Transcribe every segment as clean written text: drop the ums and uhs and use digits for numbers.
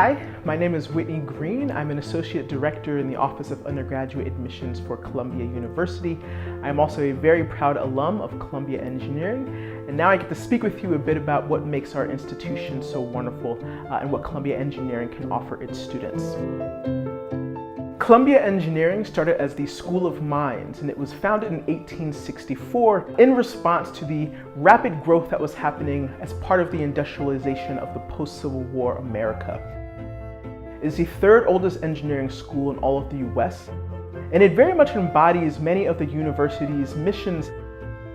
Hi, my name is Whitney Green. I'm an Associate Director in the Office of Undergraduate Admissions for Columbia University. I'm also a very proud alum of Columbia Engineering, and now I get to speak with you a bit about what makes our institution so wonderful and what Columbia Engineering can offer its students. Columbia Engineering started as the School of Mines, and it was founded in 1864 in response to the rapid growth that was happening as part of the industrialization of the post-Civil War America. It is the third oldest engineering school in all of the US, and it very much embodies many of the university's missions.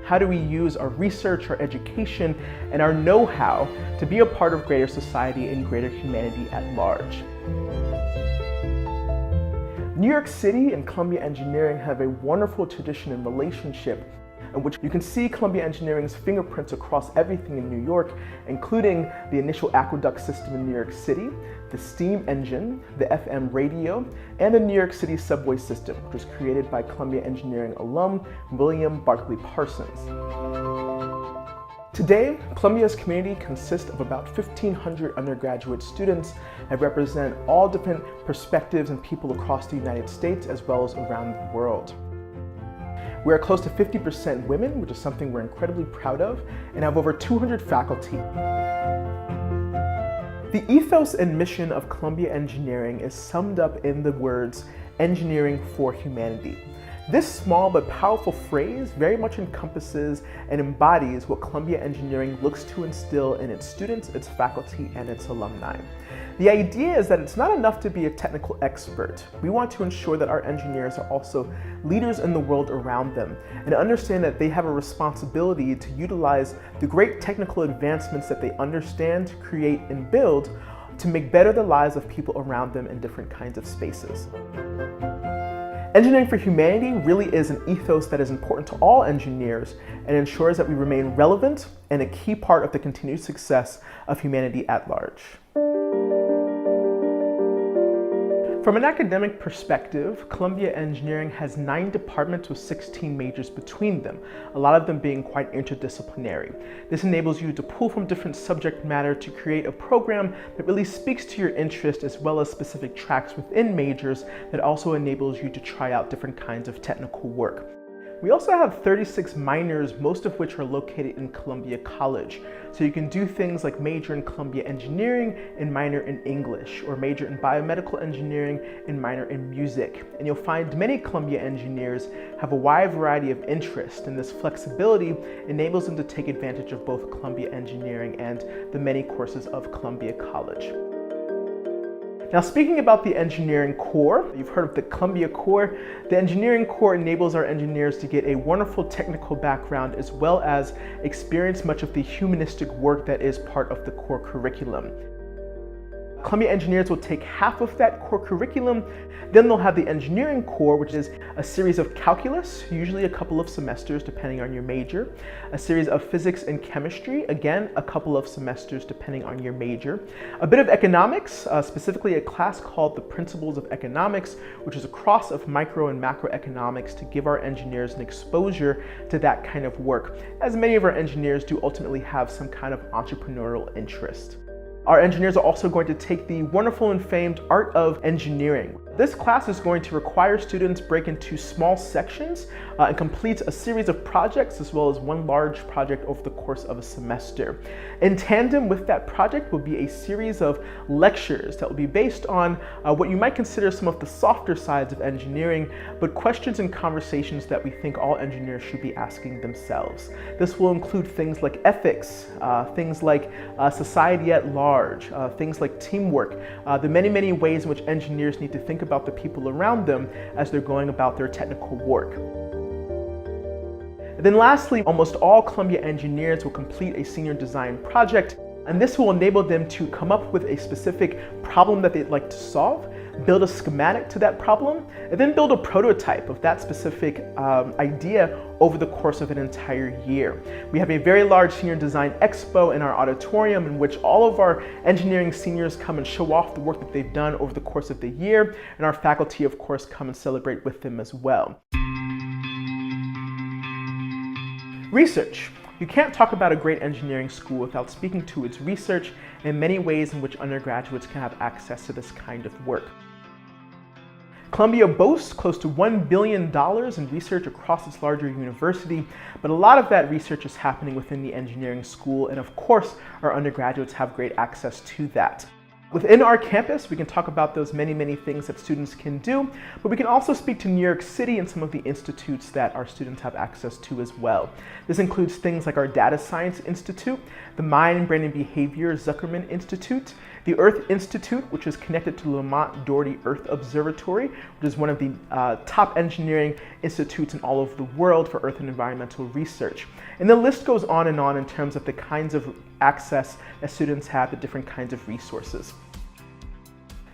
How do we use our research, our education, and our know-how to be a part of greater society and greater humanity at large? New York City and Columbia Engineering have a wonderful tradition and relationship in which you can see Columbia Engineering's fingerprints across everything in New York, including the initial aqueduct system in New York City, the steam engine, the FM radio, and the New York City subway system, which was created by Columbia Engineering alum William Barclay Parsons. Today, Columbia's community consists of about 1,500 undergraduate students that represent all different perspectives and people across the United States as well as around the world. We are close to 50% women, which is something we're incredibly proud of, and have over 200 faculty. The ethos and mission of Columbia Engineering is summed up in the words, "Engineering for Humanity." This small but powerful phrase very much encompasses and embodies what Columbia Engineering looks to instill in its students, its faculty, and its alumni. The idea is that it's not enough to be a technical expert. We want to ensure that our engineers are also leaders in the world around them and understand that they have a responsibility to utilize the great technical advancements that they understand, create, and build to make better the lives of people around them in different kinds of spaces. Engineering for Humanity really is an ethos that is important to all engineers and ensures that we remain relevant and a key part of the continued success of humanity at large. From an academic perspective, Columbia Engineering has 9 departments with 16 majors between them, a lot of them being quite interdisciplinary. This enables you to pull from different subject matter to create a program that really speaks to your interest as well as specific tracks within majors that also enables you to try out different kinds of technical work. We also have 36 minors, most of which are located in Columbia College. So you can do things like major in Columbia Engineering and minor in English, or major in biomedical engineering and minor in music. And you'll find many Columbia engineers have a wide variety of interests, and this flexibility enables them to take advantage of both Columbia Engineering and the many courses of Columbia College. Now, speaking about the engineering core, you've heard of the Columbia Core. The engineering core enables our engineers to get a wonderful technical background as well as experience much of the humanistic work that is part of the core curriculum. Columbia engineers will take half of that core curriculum. Then they'll have the engineering core, which is a series of calculus, usually a couple of semesters depending on your major, a series of physics and chemistry, again, a couple of semesters depending on your major, a bit of economics, specifically a class called the Principles of Economics, which is a cross of micro and macroeconomics to give our engineers an exposure to that kind of work, as many of our engineers do ultimately have some kind of entrepreneurial interest. Our engineers are also going to take the wonderful and famed Art of Engineering. This class is going to require students break into small sections and complete a series of projects as well as one large project over the course of a semester. In tandem with that project will be a series of lectures that will be based on what you might consider some of the softer sides of engineering, but questions and conversations that we think all engineers should be asking themselves. This will include things like ethics, things like society at large, things like teamwork, the many ways in which engineers need to think about the people around them as they're going about their technical work. And then lastly, almost all Columbia engineers will complete a senior design project, and this will enable them to come up with a specific problem that they'd like to solve, build a schematic to that problem, and then build a prototype of that specific idea over the course of an entire year. We have a very large senior design expo in our auditorium in which all of our engineering seniors come and show off the work that they've done over the course of the year, and our faculty, of course, come and celebrate with them as well. Research. You can't talk about a great engineering school without speaking to its research and many ways in which undergraduates can have access to this kind of work. Columbia boasts close to $1 billion in research across its larger university, but a lot of that research is happening within the engineering school, and of course, our undergraduates have great access to that. Within our campus, we can talk about those many things that students can do, but we can also speak to New York City and some of the institutes that our students have access to as well. This includes things like our Data Science Institute, the Mind, Brain, and Behavior Zuckerman Institute, the Earth Institute, which is connected to Lamont Doherty Earth Observatory, which is one of the top engineering institutes in all of the world for earth and environmental research. And the list goes on in terms of the kinds of access that students have to different kinds of resources.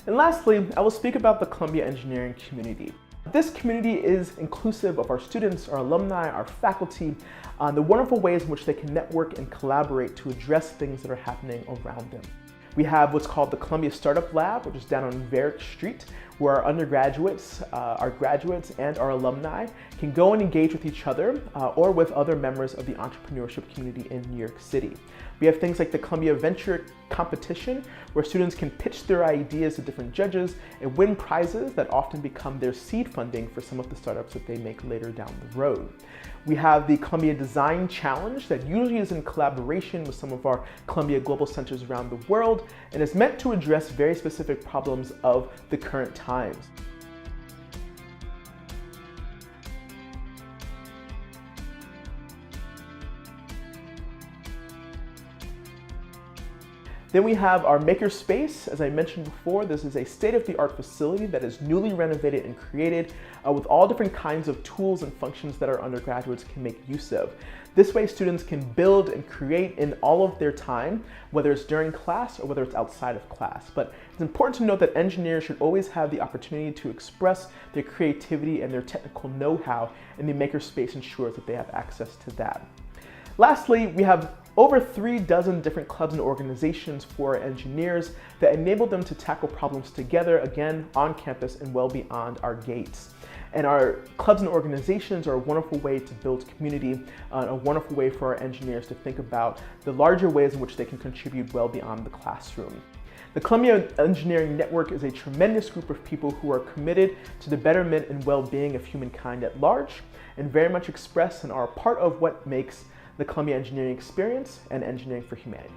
And lastly, I will speak about the Columbia engineering community. This community is inclusive of our students, our alumni, our faculty, the wonderful ways in which they can network and collaborate to address things that are happening around them. We have what's called the Columbia Startup Lab, which is down on Varick Street, where our undergraduates, our graduates, and our alumni can go and engage with each other or with other members of the entrepreneurship community in New York City. We have things like the Columbia Venture Competition, where students can pitch their ideas to different judges and win prizes that often become their seed funding for some of the startups that they make later down the road. We have the Columbia Design Challenge that usually is in collaboration with some of our Columbia Global Centers around the world and is meant to address very specific problems of the current times. Then we have our Makerspace. As I mentioned before, this is a state-of-the-art facility that is newly renovated and created with all different kinds of tools and functions that our undergraduates can make use of. This way, students can build and create in all of their time, whether it's during class or whether it's outside of class. But it's important to note that engineers should always have the opportunity to express their creativity and their technical know-how, and the Makerspace ensures that they have access to that. Lastly, we have over 36 different clubs and organizations for our engineers that enable them to tackle problems together, again, on campus and well beyond our gates. And our clubs and organizations are a wonderful way to build community, a wonderful way for our engineers to think about the larger ways in which they can contribute well beyond the classroom. The Columbia Engineering Network is a tremendous group of people who are committed to the betterment and well-being of humankind at large, and very much express and are part of what makes the Columbia Engineering experience and engineering for humanity.